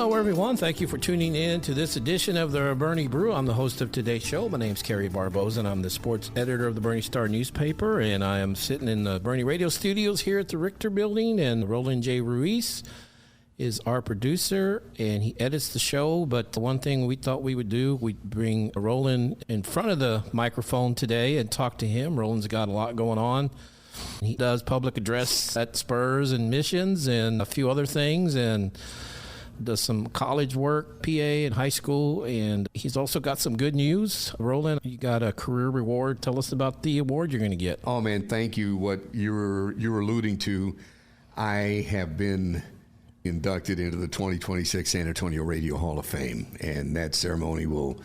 Hello, everyone. Thank you for tuning in to this edition of the Boerne Brew. I'm the host of today's show. My name's Kerrry Barboza, and I'm the sports editor of the Boerne Star newspaper. And I am sitting in the Boerne Radio studios here at the Richter Building, and Roland J. Ruiz is our producer, and he edits the show. But the one thing we thought we would do, we'd bring Roland in front of the microphone today and talk to him. Roland's got a lot going on. He does public address at Spurs and missions and a few other things, and does some college work, PA in high school, and he's also got some good news. Roland, you got a career reward. Tell us about the award you're going to get. Oh, man, thank you. What you're alluding to, I have been inducted into the 2026 San Antonio Radio Hall of Fame, and that ceremony will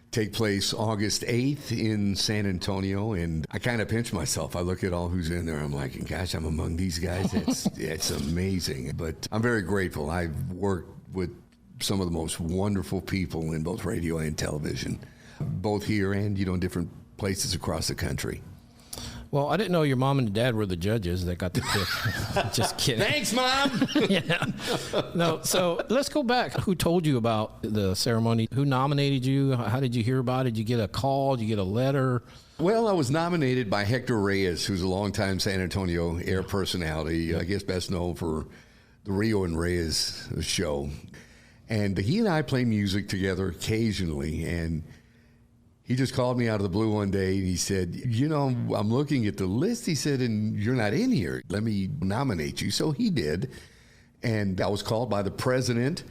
take place August 8th in San Antonio, and I kind of pinch myself. I look at all who's in there. I'm like, gosh, I'm among these guys. It's amazing. But I'm very grateful. I've worked with some of the most wonderful people in both radio and television, both here and, different places across the country. Well, I didn't know your mom and dad were the judges that got the pick. Just kidding. Thanks, Mom. Yeah. No, so let's go back. Who told you about the ceremony? Who nominated you? How did you hear about it? Did you get a call? Did you get a letter? Well, I was nominated by Hector Reyes, who's a longtime San Antonio air personality, I guess best known for the Rio and Reyes show. And he and I play music together occasionally, and he just called me out of the blue one day, and he said, I'm looking at the list. He said, and you're not in here. Let me nominate you. So he did. And I was called by the president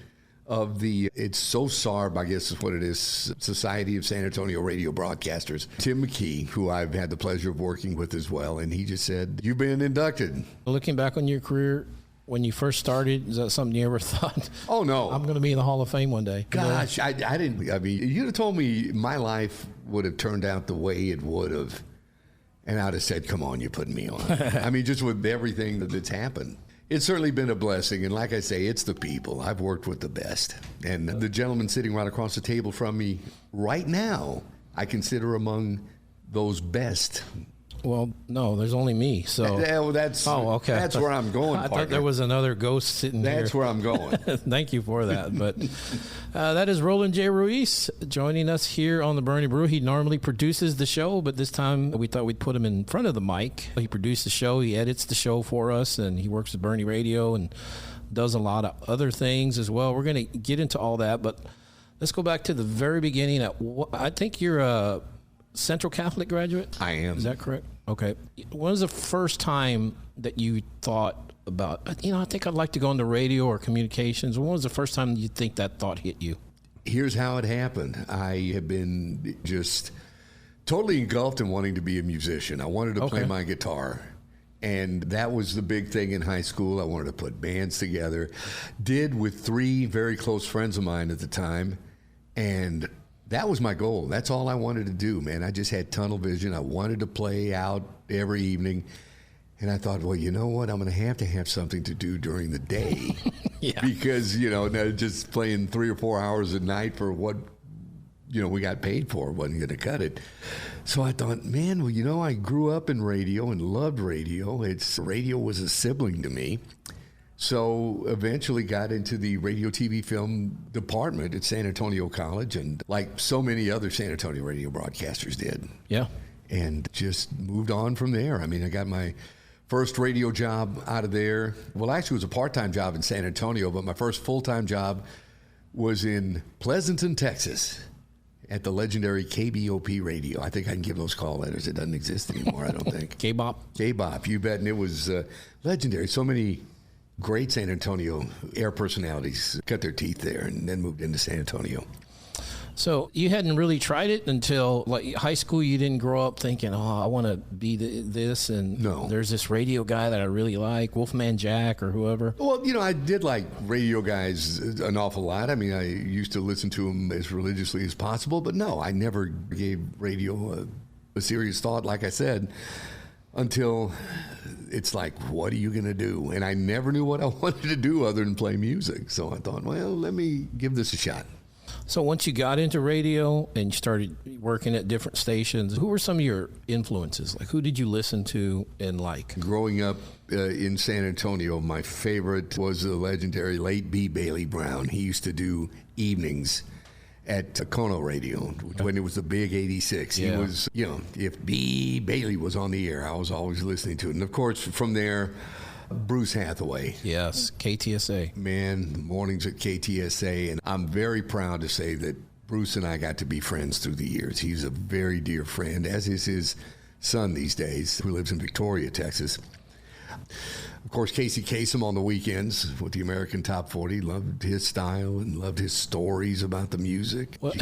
of it's SOSARB, I guess is what it is, Society of San Antonio Radio Broadcasters, Tim McKee, who I've had the pleasure of working with as well. And he just said, you've been inducted. Looking back on your career, when you first started, is that something you ever thought? Oh, no. I'm going to be in the Hall of Fame one day. Gosh, I didn't. I mean, you'd have told me my life would have turned out the way it would have, and I'd have said, come on, you're putting me on. I mean, just with everything that's happened. It's certainly been a blessing, and like I say, it's the people. I've worked with the best. And the gentleman sitting right across the table from me right now, I consider among those best. Well, no, there's only me. So that's okay. That's where I'm going. I thought there was another ghost sitting there. That's where I'm going. Thank you for that. But that is Roland J. Ruiz joining us here on the Boerne Brew. He normally produces the show, but this time we thought we'd put him in front of the mic. He produced the show. He edits the show for us, and he works at Boerne Radio and does a lot of other things as well. We're going to get into all that, but let's go back to the very beginning. I think you're a Central Catholic graduate? I am. Is that correct? Okay. When was the first time that you thought about, I think I'd like to go into radio or communications? When was the first time you think that thought hit you? Here's how it happened. I have been just totally engulfed in wanting to be a musician. I wanted to play my guitar. And that was the big thing in high school. I wanted to put bands together. Did with three very close friends of mine at the time. And that was my goal. That's all I wanted to do, man. I just had tunnel vision. I wanted to play out every evening. And I thought, well, you know what? I'm going to have something to do during the day. Yeah. Because, just playing 3 or 4 hours a night for what, we got paid for wasn't going to cut it. So I thought, man, well, I grew up in radio and loved radio. Radio was a sibling to me. So eventually got into the radio, TV, film department at San Antonio College, and like so many other San Antonio radio broadcasters did. Yeah. And just moved on from there. I mean, I got my first radio job out of there. Well, actually, it was a part-time job in San Antonio, but my first full-time job was in Pleasanton, Texas, at the legendary KBOP radio. I think I can give those call letters. It doesn't exist anymore, I don't think. KBOP? KBOP, you bet. And it was legendary. So many great San Antonio air personalities cut their teeth there and then moved into San Antonio. So you hadn't really tried it until like high school. You didn't grow up thinking, I want to be this. And no. There's this radio guy that I really like, Wolfman Jack or whoever. Well, I did like radio guys an awful lot. I mean, I used to listen to them as religiously as possible. But no, I never gave radio a serious thought, like I said, until it's like, what are you going to do? And I never knew what I wanted to do other than play music. So I thought, well, let me give this a shot. So once you got into radio and you started working at different stations, who were some of your influences? Like, who did you listen to and like? Growing up in San Antonio, my favorite was the legendary late B. Bailey Brown. He used to do evenings at Kono Radio when it was the big 86. Yeah. He was, if B. Bailey was on the air, I was always listening to it. And of course, from there, Bruce Hathaway. Yes, KTSA. Man, the mornings at KTSA. And I'm very proud to say that Bruce and I got to be friends through the years. He's a very dear friend, as is his son these days, who lives in Victoria, Texas. Of course, Casey Kasem on the weekends with the American Top 40. Loved his style and loved his stories about the music. Well,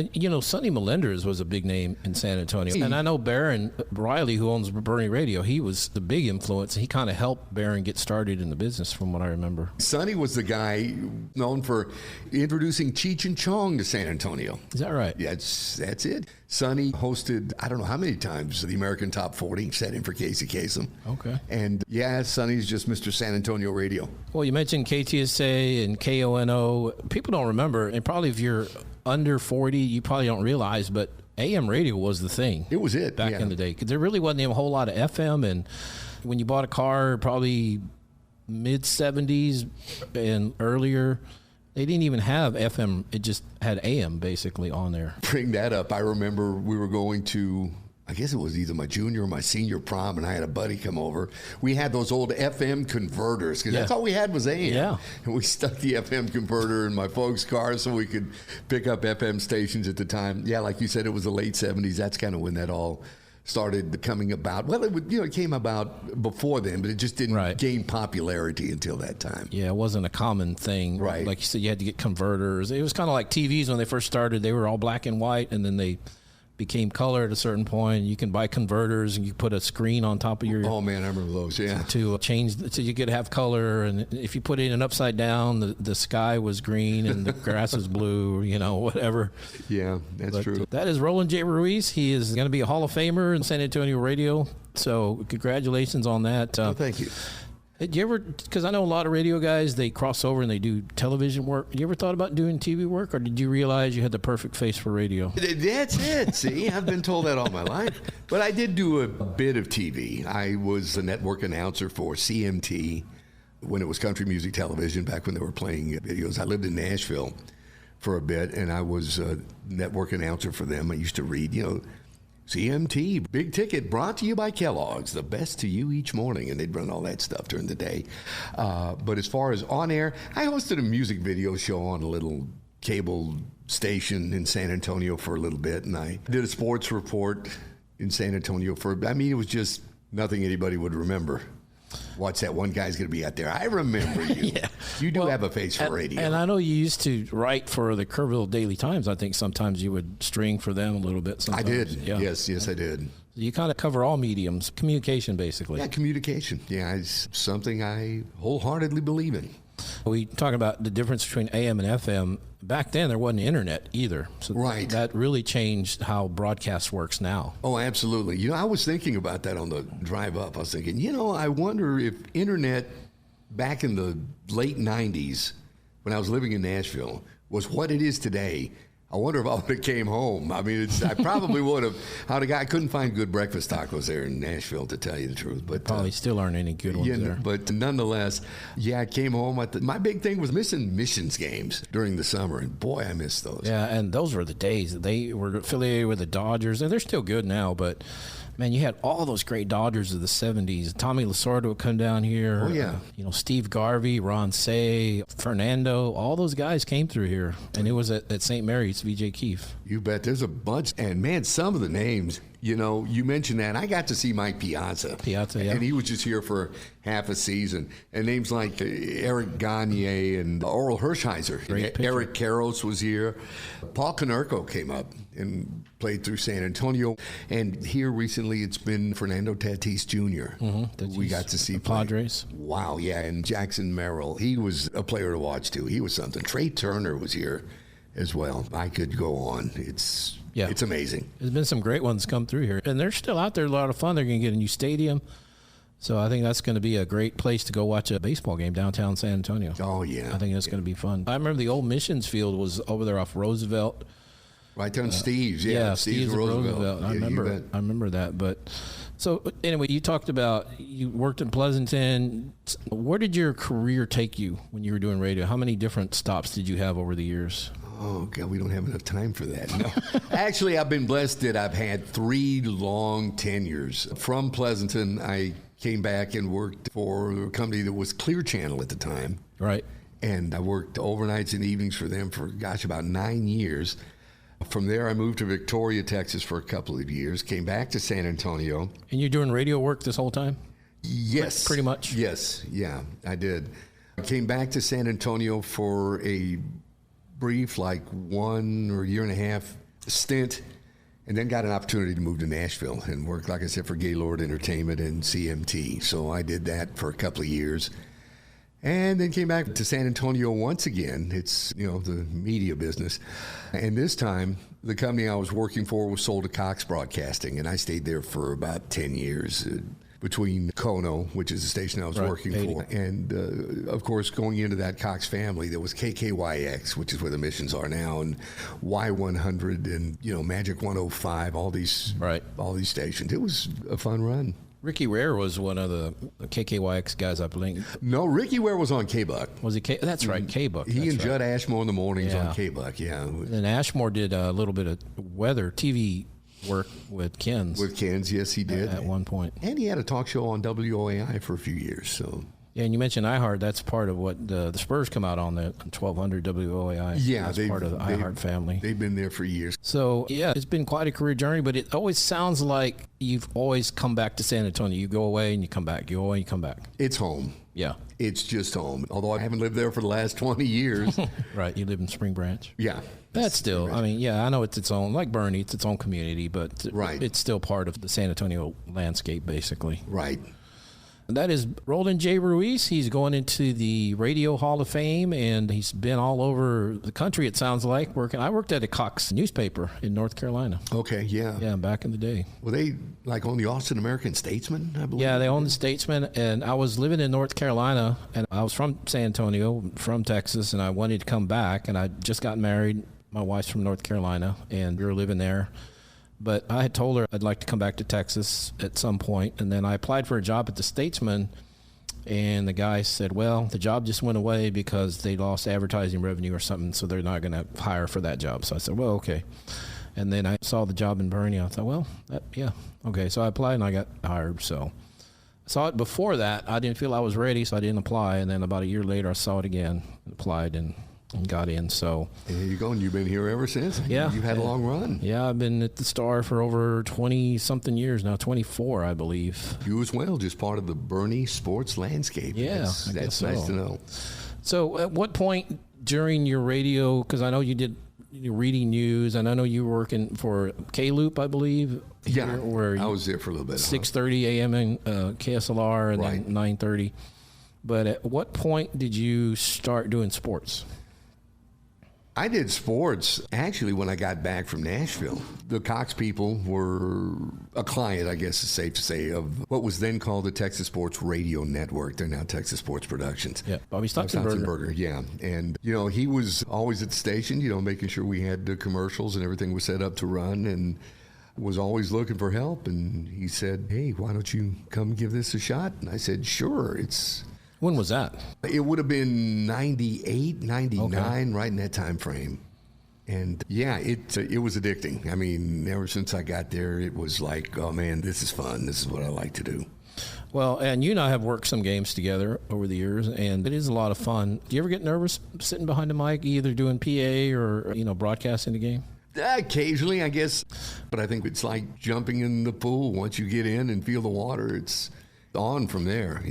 Sonny Melendrez was a big name in San Antonio. And I know Baron Riley, who owns Boerne Radio, he was the big influence. He kind of helped Baron get started in the business, from what I remember. Sonny was the guy known for introducing Cheech and Chong to San Antonio. Is that right? Yeah, that's it. Sonny hosted, I don't know how many times, the American Top 40, sat in for Casey Kasem. Okay. And Sonny's just Mr. San Antonio Radio. Well, you mentioned KTSA and KONO. People don't remember, and probably if you're under 40, you probably don't realize, but AM radio was the thing. It was it. Back in the day. Because there really wasn't a whole lot of FM, and when you bought a car, probably mid-70s and earlier, they didn't even have FM. It just had AM basically on there. Bring that up. I remember we were going to, I guess it was either my junior or my senior prom, and I had a buddy come over. We had those old FM converters, because that's all we had was AM. Yeah. And we stuck the FM converter in my folks' car so we could pick up FM stations at the time. Yeah, like you said, it was the late 70s. That's kind of when that all started coming about. Well, it came about before then, but it just didn't gain popularity until that time. Yeah, it wasn't a common thing. Right. Like you said, you had to get converters. It was kind of like TVs when they first started. They were all black and white, and then they became color at a certain point. You can buy converters, and you put a screen on top of your... Oh, man, I remember those, yeah. To change, so you could have color, and if you put it in upside down, the sky was green and the grass was blue, whatever. Yeah, that's true. That is Roland J. Ruiz. He is going to be a Hall of Famer in San Antonio radio, so congratulations on that. Thank you. Did you ever, because I know a lot of radio guys, they cross over and they do television work. You ever thought about doing TV work, or did you realize you had the perfect face for radio? That's it. See, I've been told that all my life. But I did do a bit of TV. I was a network announcer for CMT when it was country music television, back when they were playing videos. I lived in Nashville for a bit, and I was a network announcer for them. I used to read, CMT, big ticket, brought to you by Kellogg's, the best to you each morning. And they'd run all that stuff during the day. But as far as on air, I hosted a music video show on a little cable station in San Antonio for a little bit. And I did a sports report in San Antonio it was just nothing anybody would remember. Watch that one guy's going to be out there. I remember you. Yeah. You do have a face for radio. And I know you used to write for the Kerrville Daily Times. I think sometimes you would string for them a little bit. Sometimes. I did. Yeah. Yes, I did. You kind of cover all mediums, communication basically. Yeah, communication. Yeah, it's something I wholeheartedly believe in. We talk about the difference between AM and FM. Back then, there wasn't internet either. So that really changed how broadcast works now. Oh, absolutely. I was thinking about that on the drive up. I was thinking, I wonder if internet back in the late 90s, when I was living in Nashville, was what it is today. I wonder if I would have came home. I probably would have. I couldn't find good breakfast tacos there in Nashville, to tell you the truth. But probably still aren't any good ones there. But nonetheless, I came home. My big thing was missing Missions games during the summer, and boy, I missed those. Yeah, and those were the days. They were affiliated with the Dodgers, and they're still good now, but... Man, you had all those great Dodgers of the 70s. Tommy Lasorda would come down here. Oh, yeah. Steve Garvey, Ron Say, Fernando, all those guys came through here. And it was at St. Mary's, V.J. Keefe. You bet. There's a bunch. And, man, some of the names, you mentioned that. I got to see Mike Piazza. Yeah. And he was just here for half a season. And names like Eric Gagne and Oral Hershiser. Eric Karros was here. Paul Konerko came up and played through San Antonio. And here recently it's been Fernando Tatis Jr. Mm-hmm. We got to see Padres. Wow, yeah. And Jackson Merrill. He was a player to watch, too. He was something. Trey Turner was here as well. I could go on. It's amazing. There's been some great ones come through here. And they're still out there, a lot of fun. They're going to get a new stadium. So I think that's going to be a great place to go watch a baseball game downtown San Antonio. Oh, yeah. I think that's going to be fun. I remember the old Missions field was over there off Roosevelt. Right there on Steve's. Yeah, Steve's Roosevelt. Yeah, I remember that. But so anyway, you talked about you worked in Pleasanton. Where did your career take you when you were doing radio? How many different stops did you have over the years? Oh, God, we don't have enough time for that. No. Actually, I've been blessed that I've had 3 long tenures. From Pleasanton, I came back and worked for a company that was Clear Channel at the time. Right. And I worked overnights and evenings for them for, about 9 years. From there, I moved to Victoria, Texas for a couple of years, came back to San Antonio. And you're doing radio work this whole time? Yes. Pretty much? Yes. Yeah, I did. I came back to San Antonio for a brief, 1 or year and a half stint, and then got an opportunity to move to Nashville and work, like I said, for Gaylord Entertainment and CMT. So I did that for a couple of years. And then came back to San Antonio once again. It's, the media business. And this time, the company I was working for was sold to Cox Broadcasting, and I stayed there for about 10 years between Kono, which is the station I was working for, and, of course, going into that Cox family, there was KKYX, which is where the missions are now, and Y100 and, Magic 105, all these stations. It was a fun run. Ricky Ware was one of the KKYX guys, I believe. No, Ricky Ware was on KBOP. Was he? That's right, KBOP. He and Judd Ashmore in the mornings on KBOP, yeah. And Ashmore did a little bit of weather TV work with Ken's. With Ken's, yes, he did. At one point. And he had a talk show on WOAI for a few years, so... Yeah, and you mentioned iHeart. That's part of what the Spurs come out on, the 1200 WOAI. Yeah, that's part of the iHeart family. They've been there for years. So, yeah, it's been quite a career journey, but it always sounds like you've always come back to San Antonio. You go away and you come back. You go away and you come back. It's home. Yeah. It's just home. Although I haven't lived there for the last 20 years. Right. You live in Spring Branch. Yeah. That's still, I mean, yeah, I know it's its own, like Boerne, it's its own community, but it's still part of the San Antonio landscape, basically. Right. That is Roland J. Ruiz. He's going into the Radio Hall of Fame, and he's been all over the country, it sounds like, working. I worked at a Cox newspaper in North Carolina. Okay, yeah. Yeah, back in the day. Were they on the Austin American Statesman, I believe? Yeah, they owned the Statesman, and I was living in North Carolina, and I was from San Antonio, from Texas, and I wanted to come back, and I just got married. My wife's from North Carolina, and we were living there. But I had told her I'd like to come back to Texas at some point, and then I applied for a job at the Statesman, and the guy said, well, the job just went away because they lost advertising revenue or something, so they're not going to hire for that job. So I said, well, okay. And then I saw the job in Boerne. I thought, well, yeah, okay. So I applied, and I got hired. So I saw it before that. I didn't feel I was ready, so I didn't apply. And then about a year later, I saw it again, applied, and got in. So and there you go, and you've been here ever since. Yeah, you've had a long run. Yeah, I've been at the Star for over 20 something years now, 24, I believe. You as well, just part of the Boerne sports landscape. Yeah, that's nice to know. So, at what point during your radio? Because I know you did reading news, and I know you were working for K-Loop, I believe. Yeah, where I was there for a little bit. 6:30 a.m. in KSLR, and then 9:30. But at what point did you start doing sports? I did sports, actually, when I got back from Nashville. The Cox people were a client, I guess it's safe to say, of what was then called the Texas Sports Radio Network. They're now Texas Sports Productions. Yeah, Bobby Stocktonberger. Yeah. And, he was always at the station, making sure we had the commercials and everything was set up to run, and was always looking for help. And he said, hey, why don't you come give this a shot? And I said, sure, When was that? It would have been 98, 99, right in that time frame. And yeah, it was addicting. I mean, ever since I got there, it was like, oh man, this is fun. This is what I like to do. Well, and you and I have worked some games together over the years, and it is a lot of fun. Do you ever get nervous sitting behind the mic, either doing PA or, broadcasting the game? Occasionally, I guess. But I think it's like jumping in the pool. Once you get in and feel the water, it's on from there,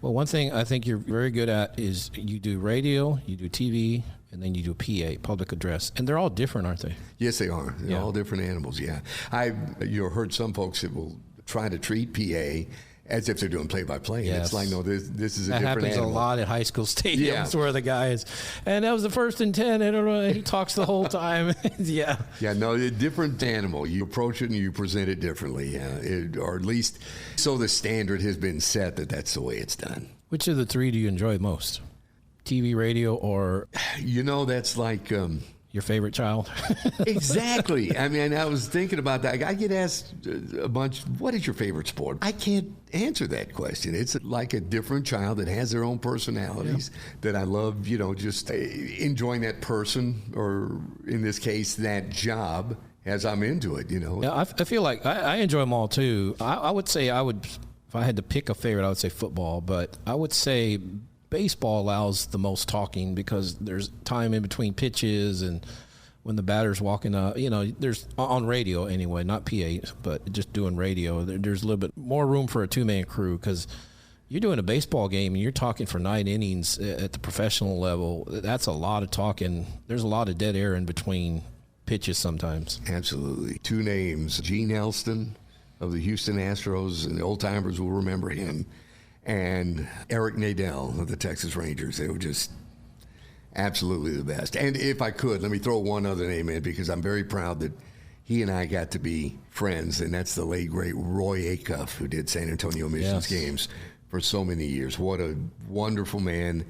Well, one thing I think you're very good at is you do radio, you do TV, and then you do PA, public address. And they're all different, aren't they? Yes, they are. They're all different animals, yeah. I've heard some folks that will try to treat PA as if they're doing play-by-play. Yes. And it's like, no, this is a that different happens animal. a lot at high school stadiums where the guy is, and that was the 1st and 10, and he talks the whole time. Yeah. Yeah, no, a different animal. You approach it and you present it differently, or at least so the standard has been set that that's the way it's done. Which of the three do you enjoy most? TV, radio, or? That's like... your favorite child? Exactly. I mean, I was thinking about that. I get asked a bunch, what is your favorite sport? I can't answer that question. It's like a different child that has their own personalities that I love, just enjoying that person, or in this case, that job as I'm into it, Yeah, I feel like I enjoy them all too. I would say if I had to pick a favorite, I would say football, but I would say baseball allows the most talking because there's time in between pitches, and when the batter's walking up, there's on radio anyway, not PA, but just doing radio, there's a little bit more room for a two-man crew because you're doing a baseball game and you're talking for 9 innings at the professional level. That's a lot of talking. There's a lot of dead air in between pitches sometimes. Absolutely. 2 names, Gene Elston of the Houston Astros, and the old-timers will remember him, and Eric Nadel of the Texas Rangers. They were just absolutely the best. And if I could, let me throw one other name in because I'm very proud that he and I got to be friends, and that's the late, great Roy Acuff, who did San Antonio Missions games for so many years. What a wonderful man.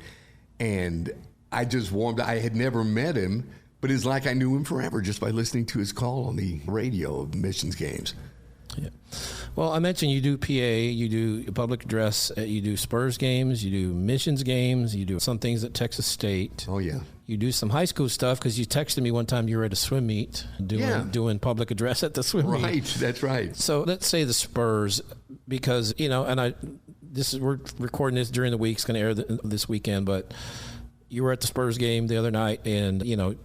And I just warmed. I had never met him, but it's like I knew him forever just by listening to his call on the radio of Missions games. Yeah. Well, I mentioned you do PA, you do public address, you do Spurs games, you do Missions games, you do some things at Texas State. Oh, yeah. You do some high school stuff because you texted me one time you were at a swim meet doing public address at the swim meet. Right, that's right. So let's say the Spurs, because, we're recording this during the week, it's going to air this weekend, but you were at the Spurs game the other night, and,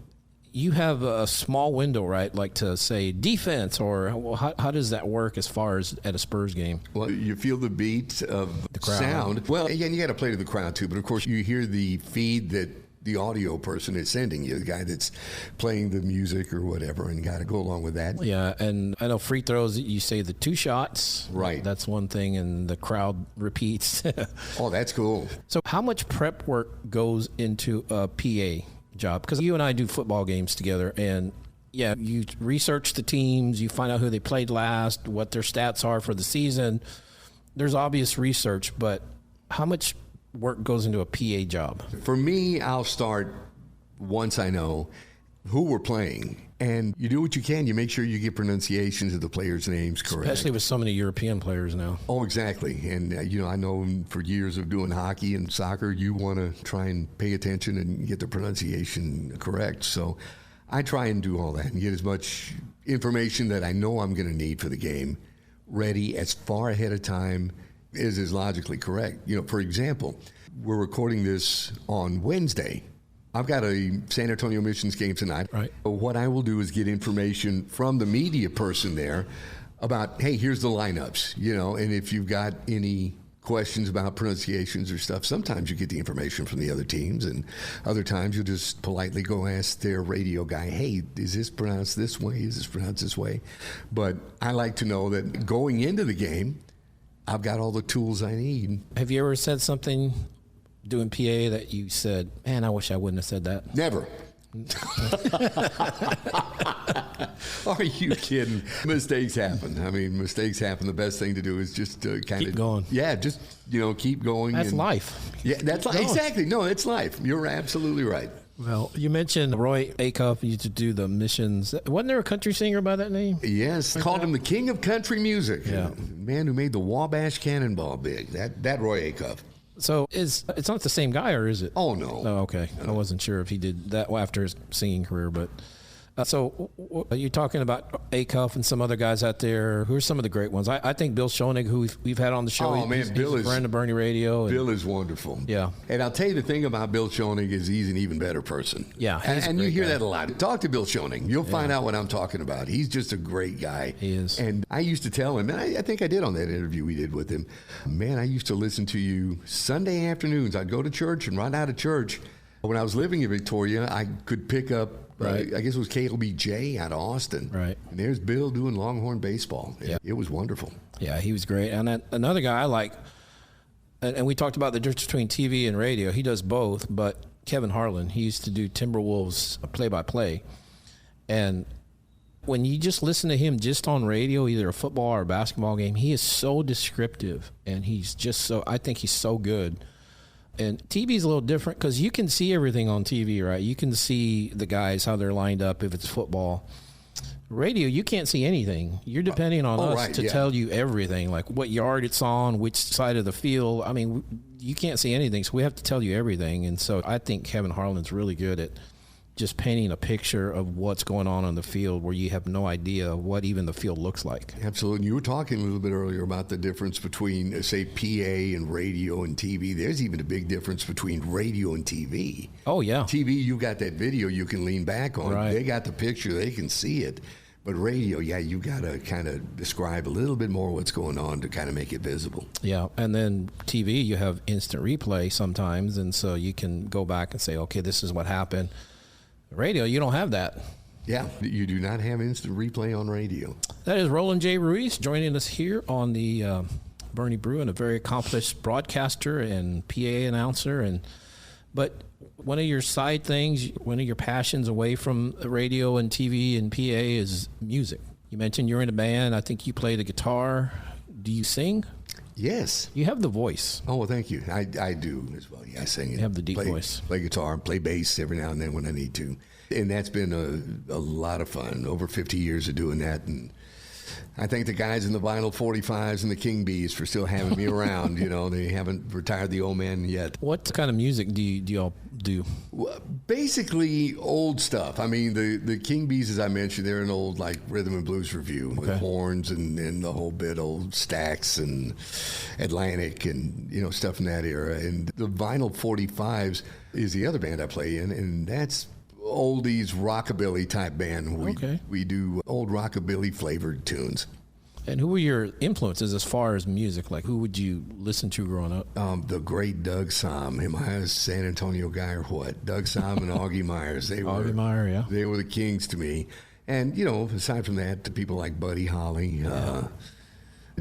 you have a small window, right? Like to say defense, or how does that work as far as at a Spurs game? Well, you feel the beat of the crowd. Sound. Well, again, you got to play to the crowd too, but of course you hear the feed that the audio person is sending you, the guy that's playing the music or whatever, and got to go along with that. Yeah, and I know free throws, you say the 2 shots. Right. That's one thing, and the crowd repeats. Oh, that's cool. So how much prep work goes into a PA job? Because you and I do football games together, and you research the teams, you find out who they played last, what their stats are for the season. There's obvious research, but how much work goes into a PA job? For me, I'll start once I know who we're playing. And you do what you can. You make sure you get pronunciations of the players' names correct. Especially with so many European players now. Oh, exactly. And, I know for years of doing hockey and soccer, you want to try and pay attention and get the pronunciation correct. So I try and do all that and get as much information that I know I'm going to need for the game ready as far ahead of time as is logically correct. For example, we're recording this on Wednesday. I've got a San Antonio Missions game tonight. Right. What I will do is get information from the media person there about, hey, here's the lineups, and if you've got any questions about pronunciations or stuff, sometimes you get the information from the other teams, and other times you'll just politely go ask their radio guy, hey, is this pronounced this way? Is this pronounced this way? But I like to know that going into the game, I've got all the tools I need. Have you ever said something doing PA that you said, man, I wish I wouldn't have said that? Never. Are you kidding? Mistakes happen. Mistakes happen. The best thing to do is just kind of keep going. Yeah, just keep going. That's life. Yeah, that's life. Exactly. No, it's life. You're absolutely right. Well, you mentioned Roy Acuff used to do the Missions. Wasn't there a country singer by that name? Yes, called him the king of country music. Yeah, man who made the Wabash Cannonball big. That Roy Acuff. So it's not the same guy, or is it? Oh, no. Oh, okay. No. I wasn't sure if he did that after his singing career, but so you're talking about Acuff and some other guys out there. Who are some of the great ones? I think Bill Schoening, who we've had on the show. Oh, man, Bill is a friend of Boerne Radio. Bill is wonderful. Yeah. And I'll tell you the thing about Bill Schoening is he's an even better person. Yeah. And you hear that a lot. Talk to Bill Schoening. You'll find out what I'm talking about. He's just a great guy. He is. And I used to tell him, and I think I did on that interview we did with him, man, I used to listen to you Sunday afternoons. I'd go to church, and right out of church, when I was living in Victoria, I could pick up Right. I guess it was KBJ out of Austin. Right. And there's Bill doing Longhorn baseball. Yeah. It was wonderful. Yeah, he was great. And another guy I like, and we talked about the difference between TV and radio. He does both, but Kevin Harlan, he used to do Timberwolves play-by-play. And when you just listen to him just on radio, either a football or a basketball game, he is so descriptive, and he's just so, I think he's so good. And TV is a little different because you can see everything on TV, right? You can see the guys, how they're lined up if it's football. Radio, you can't see anything. You're depending on us to tell you everything, like what yard it's on, which side of the field. I mean, you can't see anything, so we have to tell you everything. And so I think Kevin Harlan's really good at just painting a picture of what's going on the field where you have no idea what even the field looks like. Absolutely. You were talking a little bit earlier about the difference between, say, PA and radio and TV. There's even a big difference between radio and TV. Oh, yeah. TV, you got that video you can lean back on. Right. They got the picture. They can see it. But radio, yeah, you got to kind of describe a little bit more what's going on to kind of make it visible. Yeah, and then TV, you have instant replay sometimes, and so you can go back and say, okay, this is what happened. Radio, you don't have that. Yeah, you do not have instant replay on radio. That is Roland J. Ruiz joining us here on the Boerne Brew, and a very accomplished broadcaster and PA announcer. But one of your side things, one of your passions away from radio and TV and PA is music. You mentioned you're in a band. I think you play the guitar. Do you sing? Yes. You have the voice. Oh, well, thank you. I do as well. Yeah, I sing. You have the deep voice. Play guitar, play bass every now and then when I need to. And that's been a lot of fun. Over 50 years of doing that. And I thank the guys in the Vinyl 45s and the King Beez for still having me around. You know, they haven't retired the old man yet. What kind of music do y'all do? Well, basically old stuff. I mean, the King Beez, as I mentioned, they're an old like rhythm and blues review with horns and the whole bit, old Stax and Atlantic and, you know, stuff in that era. And the Vinyl 45s is the other band I play in, and that's oldies rockabilly type band. We do old rockabilly flavored tunes. And who were your influences as far as music? Like, who would you listen to growing up? The great Doug Sahm. Am I a San Antonio guy or what? Doug Sahm and Augie Myers. They were the kings to me. And, you know, aside from that, people like Buddy Holly,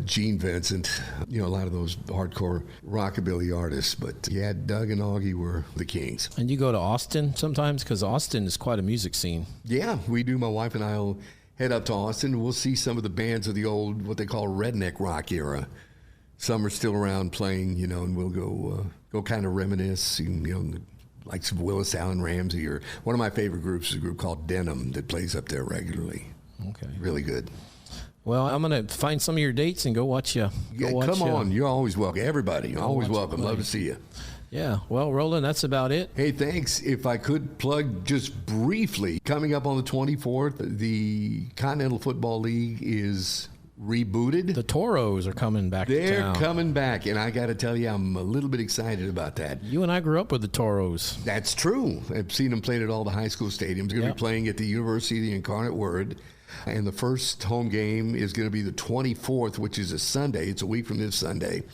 Gene Vincent, you know, a lot of those hardcore rockabilly artists. But yeah, Doug and Augie were the kings. And you go to Austin sometimes? Because Austin is quite a music scene. Yeah, we do. My wife and I will head up to Austin. We'll see some of the bands of the old, what they call redneck rock era. Some are still around playing, you know, and we'll go kind of reminisce, you know, like some Willis Allen Ramsey, or one of my favorite groups is a group called Denim that plays up there regularly. Okay. Really good. Well, I'm going to find some of your dates and go watch you. Come on. You're always welcome. Everybody, always welcome. Love to see you. Yeah. Well, Roland, that's about it. Hey, thanks. If I could plug just briefly, coming up on the 24th, the Continental Football League is rebooted. The Toros are coming back to town. They're coming back, and I got to tell you, I'm a little bit excited about that. You and I grew up with the Toros. That's true. I've seen them played at all the high school stadiums. Going to be playing at the University of the Incarnate Word. And the first home game is going to be the 24th, which is a Sunday. It's a week from this Sunday.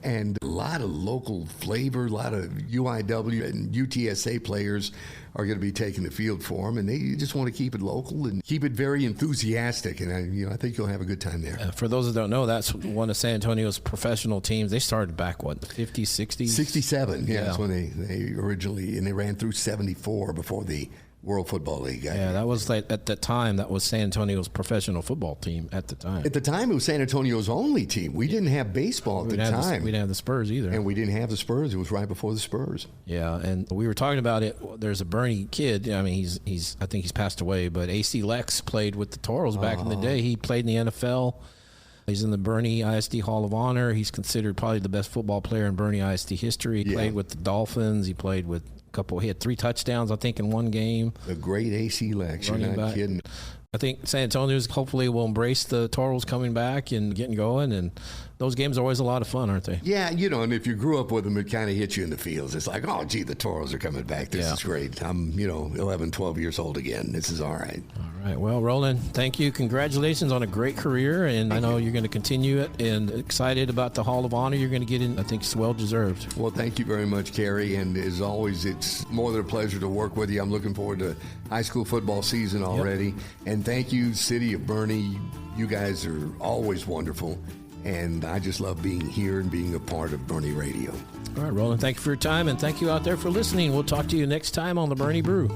And a lot of local flavor, a lot of UIW and UTSA players are going to be taking the field for them. And they just want to keep it local and keep it very enthusiastic. And I think you'll have a good time there. For those that don't know, that's one of San Antonio's professional teams. They started back, what, the 50s, 60s? 67, yeah. That's when they originally, and they ran through 74 before the World Football League. That was like, at the time, that was San Antonio's professional football team at the time. At the time, it was San Antonio's only team. We didn't have baseball at the time. We didn't have the Spurs either. And we didn't have the Spurs. It was right before the Spurs. Yeah, and we were talking about it. There's a Boerne kid. I mean, I think he's passed away, but AC Lex played with the Toros back in the day. He played in the NFL. He's in the Boerne ISD Hall of Honor. He's considered probably the best football player in Boerne ISD history. He played with the Dolphins. He played with he had 3 touchdowns, I think, in one game. The great AC Lex, you're not kidding. I think San Antonio's hopefully will embrace the Toros coming back and getting going, and those games are always a lot of fun, aren't they? Yeah, you know, and if you grew up with them, it kind of hits you in the feels. It's like, oh, gee, the Toros are coming back. This is great. I'm, 11, 12 years old again. This is all right. All right. All right. Well, Roland, thank you. Congratulations on a great career, and I know you're going to continue it, and excited about the Hall of Honor you're going to get in. I think it's well-deserved. Well, thank you very much, Kerry, and as always, it's more than a pleasure to work with you. I'm looking forward to high school football season already, yep. And thank you, City of Boerne. You guys are always wonderful, and I just love being here and being a part of Boerne Radio. All right, Roland, thank you for your time, and thank you out there for listening. We'll talk to you next time on the Boerne Brew.